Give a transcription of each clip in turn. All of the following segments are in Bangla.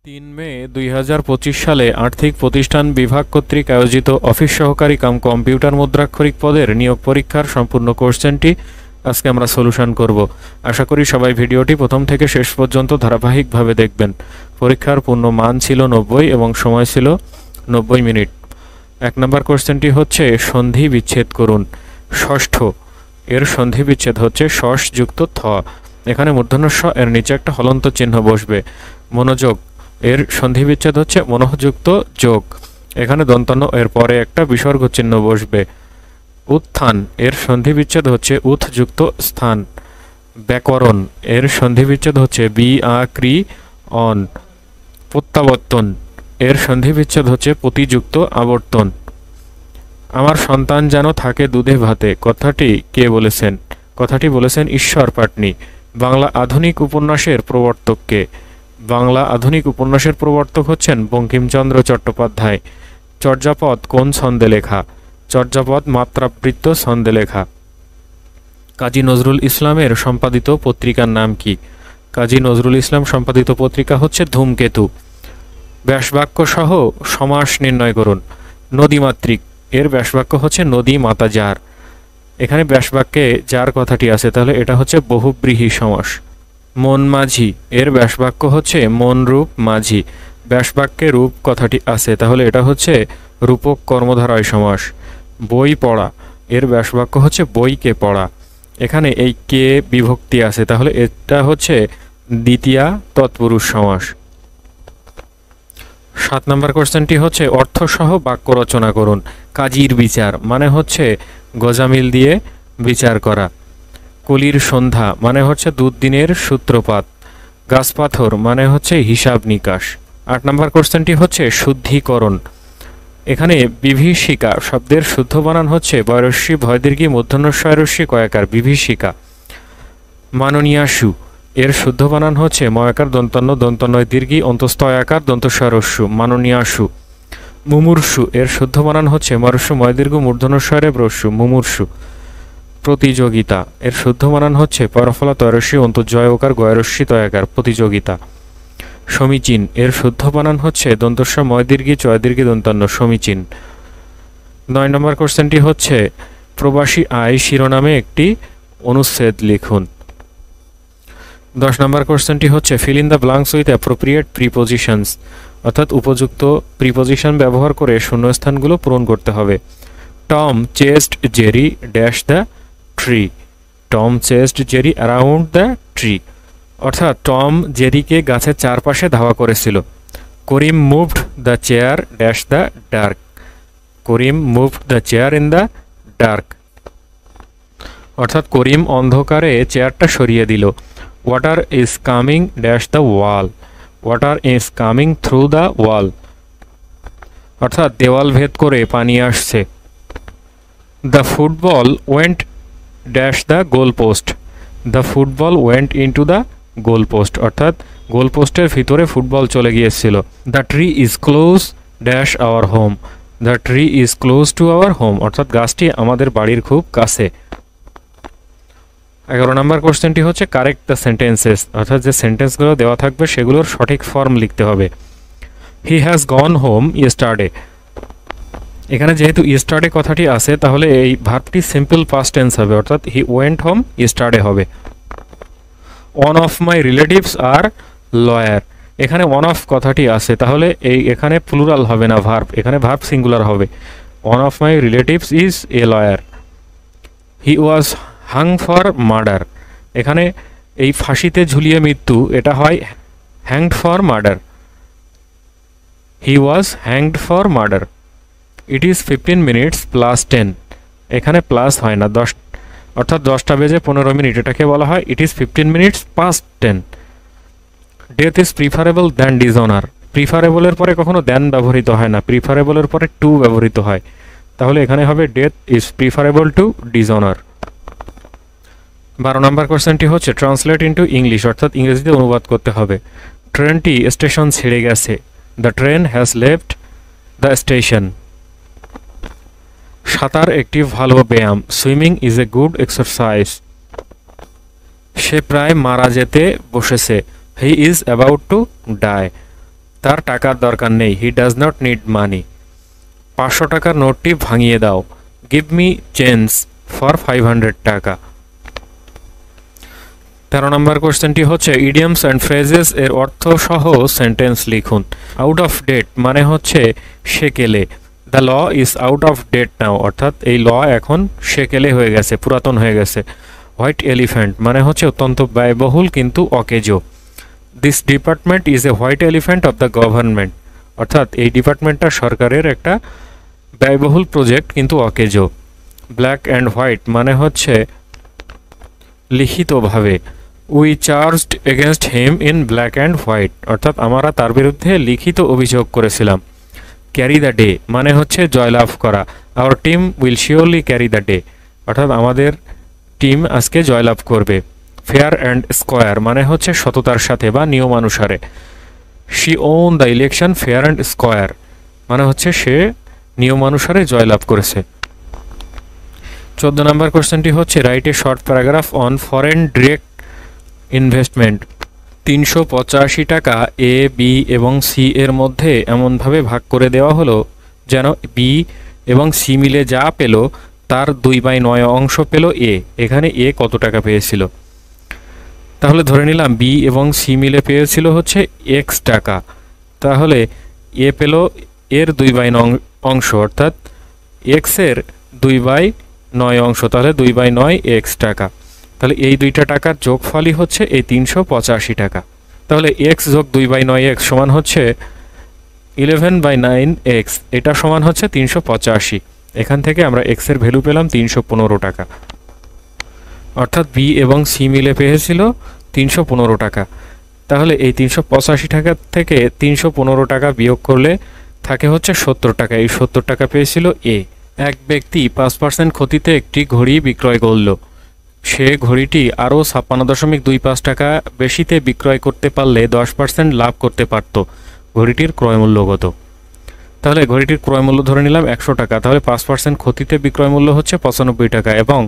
৩ মে ২০২৫ সালে আর্থিক প্রতিষ্ঠান বিভাগ কর্তৃক আয়োজিত অফিস সহকারী কাম কম্পিউটার মুদ্রাক্ষরিক পদের নিয়োগ পরীক্ষার সম্পূর্ণ কোশ্চেনটি আজকে আমরা সলিউশন করব। আশা করি সবাই ভিডিওটি প্রথম থেকে শেষ পর্যন্ত ধারাবাহিকভাবে দেখবেন। পরীক্ষার পূর্ণ মান ছিল ৯০ এবং সময় ছিল ৯০ মিনিট। ১ নম্বর কোশ্চেনটি হচ্ছে সন্ধি বিচ্ছেদ করুন। ষষ্ঠ এর সন্ধি বিচ্ছেদ হচ্ছে শস যুক্ত থ, এখানে মূর্ধন্য ষ এর নিচে একটা হলন্ত চিহ্ন বসবে। মনোযোগ এর সন্ধি বিচ্ছেদ হচ্ছে মনোযুক্ত যোগ, এখানে দন্তন্য এর পরে একটা বিসর্গ চিহ্ন বসবে। উত্থান এর সন্ধি বিচ্ছেদ হচ্ছে উথ যুক্ত স্থান। ব্যাকরণ এর সন্ধি বিচ্ছেদ হচ্ছে বি আ ক্রি অন। প্রত্যাবর্তন এর সন্ধি বিচ্ছেদ হচ্ছে প্রতিযুক্ত আবর্তন। আমার সন্তান যেন থাকে দুধে ভাতে, কথাটি কে বলেছেন? কথাটি বলেছেন ঈশ্বর পাটনি। বাংলা আধুনিক উপন্যাসের প্রবর্তক কে? বাংলা আধুনিক উপন্যাসের প্রবর্তক হচ্ছেন বঙ্কিমচন্দ্র চট্টোপাধ্যায়। চর্যাপদ কোন ছন্দে লেখা? চর্যাপদ মাত্রাবৃত্ত ছন্দে লেখা। কাজী নজরুল ইসলামের সম্পাদিত পত্রিকার নাম কি? কাজী নজরুল ইসলাম সম্পাদিত পত্রিকা হচ্ছে ধূমকেতু। ব্যাসবাক্য সহ সমাস নির্ণয় করুন। নদীমাতৃক এর ব্যাসবাক্য হচ্ছে নদী মাতা যার, এখানে ব্যাসবাক্যে যার কথাটি আছে, তাহলে এটা হচ্ছে বহুব্রীহি সমাস। মন মাঝি এর ব্যাসবাক্য হচ্ছে মন রূপ মাঝি, ব্যাসবাক্যে রূপ কথাটি আছে, তাহলে এটা হচ্ছে রূপক কর্মধারয় সমাস। বই পড়া এর ব্যাসবাক্য হচ্ছে বইকে পড়া, এখানে এই কে বিভক্তি আছে, তাহলে এটা হচ্ছে দ্বিতীয়া তৎপুরুষ সমাস। ৭ নম্বর কোশ্চেনটি হচ্ছে অর্থসহ বাক্য রচনা করুন। কাজীর বিচার মানে হচ্ছে গজামিল দিয়ে বিচার করা। কলির সন্ধ্যা মানে হচ্ছে দুদিনের সূত্রপাত। গাছপাথর মানে হচ্ছে হিসাব নিকাশ। ৮ নম্বর কোশ্চেনটি হচ্ছে শুদ্ধিকরণ। এখানে বিভীষিকা শব্দের শুদ্ধ বানান হচ্ছে বয়রস্যি ভয়দীর্ঘী মূর্ধন্যস্বয়রস্যি কয়াকার বিভীষিকা। মাননীয়াসু এর শুদ্ধ বানান হচ্ছে ময়াকার দন্তন্য দন্তনয় দীর্ঘী অন্তস্তয়াকার দন্তস্বরস্যু মাননীয়াসু। মুমূর্ষু এর শুদ্ধ বানান হচ্ছে মরস্যু ময়দীর্ঘ মূর্ধন্যস্বরে ব্রস্যু মুমূর্ষু। প্রতিযোগিতা এর শুদ্ধ বানান হচ্ছে পরফলা তয়রস্যি অন্তর্জয়কার গয়রস্যি তয়াকার প্রতিযোগিতা। সমীচীন এর শুদ্ধ বানান হচ্ছে দন্তস্ব ময়দীর্ঘী চয়দীর্ঘী দন্তান্ন সমীচীন। ৯ নম্বর কোশ্চেনটি হচ্ছে প্রবাসী আয় শিরোনামে একটি অনুচ্ছেদ লিখুন। ১০ নম্বর কোশ্চেনটি হচ্ছে fill in the blanks with appropriate prepositions, অর্থাৎ উপযুক্ত প্রিপোজিশন ব্যবহার করে শূন্যস্থানগুলো পূরণ করতে হবে। Tom chased Jerry dash the tree. Tom chased Jerry around the tree, অর্থাৎ টম জেরিকে গাছের চারপাশে ধাওয়া করেছিল। Karim moved the chair dash the dark. Karim moved the chair in the dark, অর্থাৎ করিম অন্ধকারে চেয়ারটা সরিয়ে দিল। Water is coming dash the wall. Water is coming through the ওয়াল, অর্থাৎ দেওয়াল ভেদ করে পানি আসছে। The football went dash the goal post. The football went into the goal post, অর্থাৎ গোল পোস্টের ভিতরে ফুটবল চলে গিয়েছিল। The tree is close dash our home. The tree is close to our home, অর্থাৎ গাছটি আমাদের বাড়ির খুব কাছে। ১১ নম্বর কোশ্চেনটি হচ্ছে কারেক্ট দ্য সেন্টেন্সেস, অর্থাৎ যে সেন্টেন্সগুলো দেওয়া থাকবে সেগুলোর সঠিক ফর্ম লিখতে হবে। He has gone home yesterday, এখানে যেহেতু ইয়েস্টারডে কথাটি আছে, তাহলে এই ভার্বটি সিম্পল পাস্ট টেন্স হবে, অর্থাৎ হি ওয়েন্ট হোম ইয়েস্টারডে হবে। One of my relatives are lawyer, এখানে ওয়ান অফ কথাটি আছে, তাহলে এখানে প্লুরাল হবে না ভার্ব, এখানে ভার্ব সিঙ্গুলার হবে। One of my relatives is a lawyer. He was hung for murder, এখানে এই ফাঁসিতে ঝুলিয়ে মৃত্যু, এটা হয় hanged for murder. He was hanged for murder. It is 15 minutes plus 10, এখানে প্লাস হয় না, 10, অর্থাৎ 10টা বেজে 15 মিনিট, এটাকে বলা হয় it is 15 minutes past 10। Death is preferable than dishonour. প্রিফারেবলের পরে কখনো দ্যান ব্যবহৃত হয় না, প্রিফারেবলের পরে টু ব্যবহৃত হয়, তাহলে এখানে হবে death is preferable to dishonour. ১২ নম্বর কোশ্চেনটি হচ্ছে ট্রান্সলেট ইন্টু ইংলিশ, অর্থাৎ ইংরেজিতে অনুবাদ করতে হবে। ট্রেনটি স্টেশন ছেড়ে গেছে। The train has left the station. সাঁতার একটি ভালো ব্যায়াম। Swimming is a good exercise. সে প্রায় মারা যেতে বসেছে। He is about to die. তার টাকার দরকার নেই, he does not need money. 500 টাকার নোটটি ভাঙিয়ে দাও, গিভ মি চেঞ্জ ফর 500 টাকা। 13 নম্বর কোশ্চেনটি হচ্ছে ইডিয়মস অ্যান্ড ফ্রেজেস এর অর্থ সহ সেন্টেন্স লিখুন। আউট অফ ডেট মানে হচ্ছে সেকেলে, the law is out of date now, অর্থাৎ এই ল এখন সেকেলে হয়ে গেছে, পুরাতন হয়ে গেছে। হোয়াইট এলিফ্যান্ট মানে হচ্ছে অত্যন্ত ব্যয়বহুল কিন্তু অকেজো। This department is a white elephant of the government, অর্থাৎ এই ডিপার্টমেন্টটা সরকারের একটা ব্যয়বহুল প্রজেক্ট কিন্তু অকেজো। ব্ল্যাক অ্যান্ড হোয়াইট মানে হচ্ছে লিখিতভাবে, we charged against him in black and white, অর্থাৎ আমরা তার বিরুদ্ধে লিখিত অভিযোগ করেছিলাম। ক্যারি দ্য ডে মানে হচ্ছে জয়লাভ করা, our team will surely carry the day, অর্থাৎ আমাদের টিম আজকে জয়লাভ করবে। ফেয়ার অ্যান্ড স্কোয়ার মানে হচ্ছে সততার সাথে বা নিয়মানুসারে, she won the election fair and square মানে হচ্ছে সে নিয়মানুসারে জয়লাভ করেছে। 14 নম্বর কোশ্চেনটি হচ্ছে write a short paragraph on foreign direct investment. 385 টাকা এ, বি এবং সি এর মধ্যে এমনভাবে ভাগ করে দেওয়া হলো যেন বি এবং সি মিলে যা পেল তার 2/9 অংশ পেল এ। এখানে এ কত টাকা পেয়েছিল? তাহলে ধরে নিলাম বি এবং সি মিলে পেয়েছিল হচ্ছে এক্স টাকা, তাহলে এ পেল এর 2/9 অংশ, অর্থাৎ এক্সের 2/9 অংশ, তাহলে 2/9 এক্স টাকা। তাহলে এই দুইটা টাকার যোগফলই হচ্ছে এই 385 টাকা। তাহলে এক্স যোগ 2/9 এক্স সমান হচ্ছে 11/9 এক্স, এটা সমান হচ্ছে 385। এখান থেকে আমরা এক্সের ভ্যালু পেলাম 315 টাকা, অর্থাৎ বি এবং সি মিলে পেয়েছিল 315 টাকা। তাহলে এই 385 টাকা থেকে 315 টাকা বিয়োগ করলে থাকে হচ্ছে 70 টাকা, এই 70 টাকা পেয়েছিল এ। এক ব্যক্তি 5% ক্ষতিতে একটি ঘড়ি বিক্রয় করল, সে ঘড়িটি আরও 56.25 টাকা বেশিতে বিক্রয় করতে পারলে 10% লাভ করতে পারত। ঘড়িটির ক্রয়মূল্য কত? তাহলে ঘড়িটির ক্রয়মূল্য ধরে নিলাম 100 টাকা, তাহলে 5% ক্ষতিতে বিক্রয় মূল্য হচ্ছে 95 টাকা এবং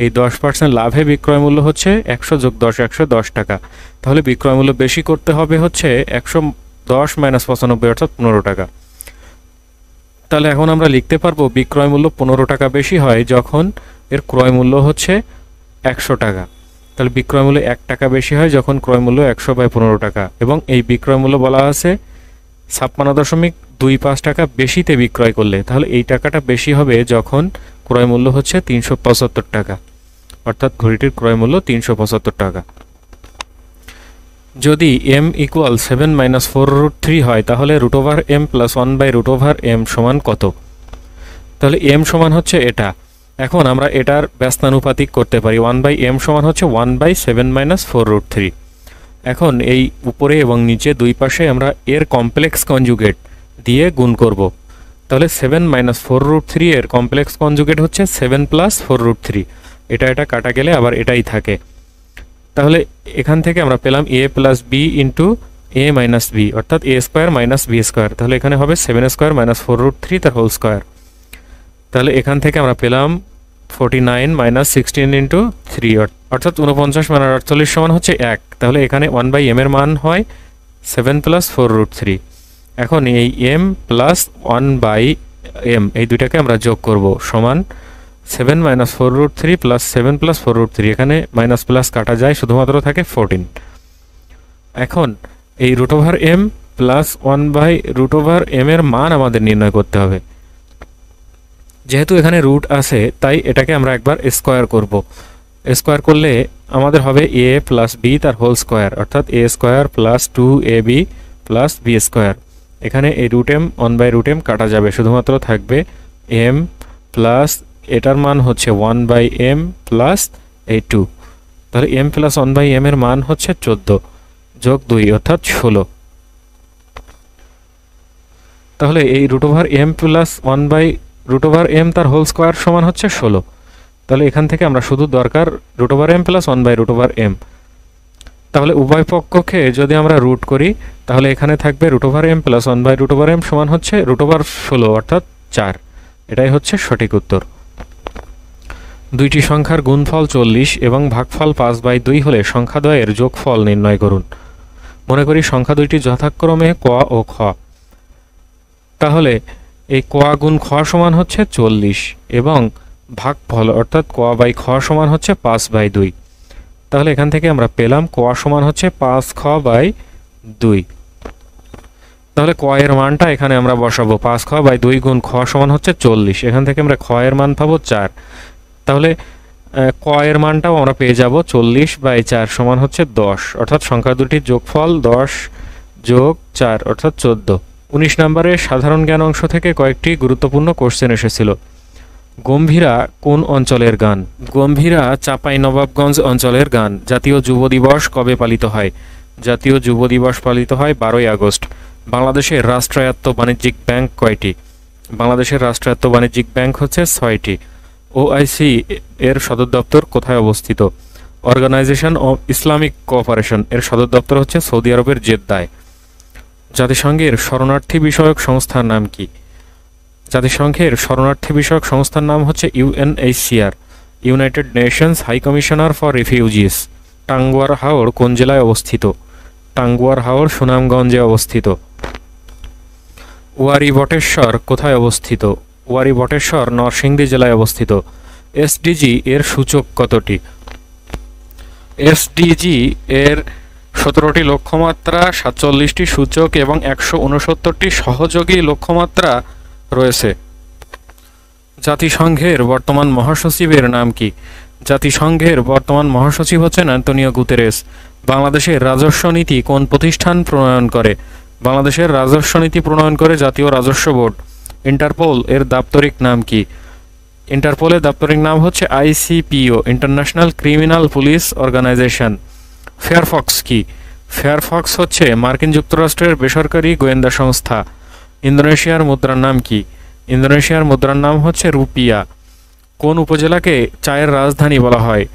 এই 10% লাভে বিক্রয় মূল্য হচ্ছে 100 যোগ 10 110 টাকা। তাহলে বিক্রয় মূল্য বেশি করতে হবে হচ্ছে 110 - 95 অর্থাৎ 15 টাকা। তাহলে এখন আমরা লিখতে পারবো বিক্রয় মূল্য 15 টাকা বেশি হয় যখন এর ক্রয় মূল্য হচ্ছে 100 টাকা। তাহলে বিক্রয় মূল্য 1 টাকা বেশি হয় যখন ক্রয় মূল্য 100/15 টাকা, এবং এই বিক্রয় মূল্য বলা আছে 56.25 টাকা বেশিতে বিক্রয় করলে, তাহলে এই টাকাটা বেশি হবে যখন ক্রয় মূল্য হচ্ছে 375 টাকা, অর্থাৎ ঘড়িটির ক্রয় মূল্য 375 টাকা। যদি m = 7 - 4√3 হয় তাহলে √m + 1/√m সমান কত? তাহলে m সমান হচ্ছে এটা। এখন আমরা এটার ব্যস্তানুপাতিক করতে পারি, 1/m সমান হচ্ছে 1/7 - 4√3। এখন এই উপরে এবং নিচে দুই পাশে আমরা এর কমপ্লেক্স কনজুগেট দিয়ে গুণ করব। তাহলে 7 - 4√3 এর কমপ্লেক্স কনজুগেট হচ্ছে 7 + 4√3, এটা কাটা গেলে আবার এটাই থাকে। তাহলে এখান থেকে আমরা পেলাম a + b * a - b, অর্থাৎ a² - b²। তাহলে এখানে হবে 7² - 4√3 তার হোল স্কয়ার। তাহলে এখান থেকে আমরা পেলাম 49 - 16 * 3, অর্থাৎ 49 - 48 সমান হচ্ছে 1। তাহলে এখানে 1/m এর মান হয় 7 + 4√3। এখন এই m + 1/m এই দুইটাকে আমরা যোগ করব, সমান 7 - 4√3 + 7 + 4√3, এখানে মাইনাস প্লাস কাটা যায়, শুধুমাত্র থাকে 14। এখন এই √m + 1/√m এর মান আমাদের নির্ণয় করতে হবে। যেহেতু এখানে রুট আছে তাই এটাকে আমরা একবার স্কোয়ার করব। স্কোয়ার করলে আমাদের হবে a + b তার হোল স্কোয়ার, অর্থাৎ a² + 2ab + b²। এখানে এই √m 1/√m কাটা যাবে, শুধুমাত্র থাকবে m প্লাস এটার মান হচ্ছে 1/m প্লাস এই 2। তাহলে m + 1/m এর মান হচ্ছে 14 যোগ 2 অর্থাৎ 16। তাহলে এই √m + 1/√m তার হোল স্কোয়ার সমান হচ্ছে 16। তাহলে এখান থেকে আমরা শুধু দরকার √m + 1/√m। তাহলে উভয় পক্ষকে যদি আমরা রুট করি তাহলে এখানে থাকবে √m + 1/√m সমান হচ্ছে √16 অর্থাৎ 4। এটাই হচ্ছে সঠিক উত্তর। দুইটি সংখ্যার গুণফল 40 এবং ভাগফল 5/2 হলে সংখ্যাদ্বয়ের যোগফল নির্ণয় করুন। মনে করি সংখ্যা দুইটি যথাক্রমে ক ও খ। তাহলে এই ক গুণ খ সমান হচ্ছে 40 এবং ভাগফল অর্থাৎ ক বাই খ সমান হচ্ছে 5/2। তাহলে এখান থেকে আমরা পেলাম ক সমান হচ্ছে 5খ বাই 2। তাহলে ক এর মানটা এখানে আমরা বসাবো, 5খ বাই 2 গুণ খ সমান হচ্ছে 40। এখান থেকে আমরা খ এর মান পাবো 4। তাহলে ক এর মানটাও আমরা পেয়ে যাব 40/4 সমান হচ্ছে 10, অর্থাৎ সংখ্যা দুটির যোগফল 10 যোগ 4 অর্থাৎ 14। 19 নম্বরের সাধারণ জ্ঞান অংশ থেকে কয়েকটি গুরুত্বপূর্ণ কোশ্চেন এসেছিল। গম্ভীরা কোন অঞ্চলের গান? গম্ভীরা চাঁপাইনবাবগঞ্জ অঞ্চলের গান। জাতীয় যুব দিবস কবে পালিত হয়? জাতীয় যুব দিবস পালিত হয় 12ই আগস্ট। বাংলাদেশের রাষ্ট্রায়ত্ত বাণিজ্যিক ব্যাংক কয়টি? বাংলাদেশের রাষ্ট্রায়ত্ত বাণিজ্যিক ব্যাংক হচ্ছে 6টি। ওআইসি এর সদর দপ্তর কোথায় অবস্থিত? অর্গানাইজেশন অফ ইসলামিক কোঅপারেশন এর সদর দপ্তর হচ্ছে সৌদি আরবের জেদ্দায়। জাতিসংঘের শরণার্থী বিষয়ক সংস্থার নাম কি? জাতিসংঘের শরণার্থী বিষয়ক সংস্থার নাম হচ্ছে UNHCR, United Nations High Commissioner for Refugees. Tanguar Haor কোন জেলায় অবস্থিত? টাঙ্গুয়ার হাওর সুনামগঞ্জে অবস্থিত। ওয়ারী বটেশ্বর কোথায় অবস্থিত? ওয়ারী বটেশ্বর নরসিংদী জেলায় অবস্থিত। এসডিজি এর সূচক কতটি? এসডিজি এর 17টি লক্ষ্যমাত্রা, 47টি সূচক এবং 169টি সহযোগী লক্ষ্যমাত্রা রয়েছে। জাতিসংঘের বর্তমান মহাসচিবের নাম কি? জাতিসংঘের বর্তমান মহাসচিব হচ্ছেন অ্যান্তোনিও গুতেরেস। বাংলাদেশের রাজস্ব নীতি কোন প্রতিষ্ঠান প্রণয়ন করে? বাংলাদেশের রাজস্ব নীতি প্রণয়ন করে জাতীয় রাজস্ব বোর্ড। ইন্টারপোল এর দাপ্তরিক নাম কি? ইন্টারপোলের দাপ্তরিক নাম হচ্ছে ICPO, International Criminal Police Organization. Firefox কি? ফেয়ারফক্স হচ্ছে মার্কিন যুক্তরাষ্ট্রের বেসরকারি গোয়েন্দা সংস্থা। ইন্দোনেশিয়ার মুদ্রার নাম কি? ইন্দোনেশিয়ার মুদ্রার নাম হচ্ছে রুপিয়া। কোন উপজেলাকে চায়ের রাজধানী বলা হয়?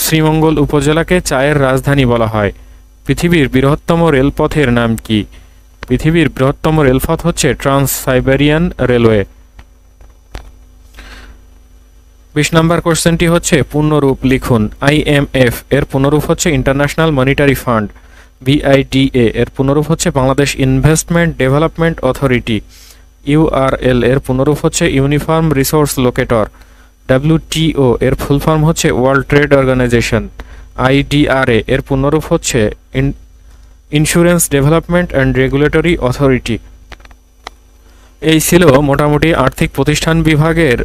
শ্রীমঙ্গল উপজেলাকে চায়ের রাজধানী বলা হয়। পৃথিবীর বৃহত্তম রেলপথের নাম কি? পৃথিবীর বৃহত্তম রেলপথ হচ্ছে ট্রান্স সাইবেরিয়ান রেলওয়ে। 20 নম্বর কোশ্চেনটি হচ্ছে পূর্ণরূপ লিখুন। আইএমএফ এর পূর্ণরূপ হচ্ছে ইন্টারন্যাশনাল মনিটারি ফান্ড। বিআইডিএ এর পূর্ণরূপ হচ্ছে Bangladesh investment development authority. URL এর পূর্ণরূপ হচ্ছে ইউনিফর্ম রিসোর্স লোকেটর। ডব্লিউটিও এর ফুল ফর্ম হচ্ছে ওয়ার্ল্ড ট্রেড অর্গানাইজেশন। আইডিআরএ এর পূর্ণরূপ হচ্ছে insurance development and regulatory authority. এই ছিল মোটামুটি আর্থিক প্রতিষ্ঠান বিভাগের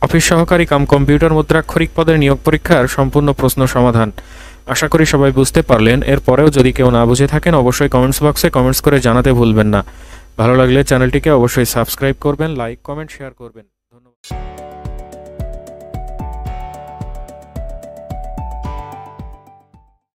অফিস সহকারী কাম কম্পিউটার মুদ্রাক্ষরিক পদের নিয়োগ পরীক্ষার সম্পূর্ণ প্রশ্ন সমাধান। আশা করি সবাই বুঝতে পারলেন। এরপরেও যদি কেউ না বুঝে থাকেন অবশ্যই কমেন্টস বক্সে কমেন্টস করে জানাতে ভুলবেন না। ভালো লাগলে চ্যানেলটিকে অবশ্যই সাবস্ক্রাইব করবেন, লাইক, কমেন্ট, শেয়ার করবেন।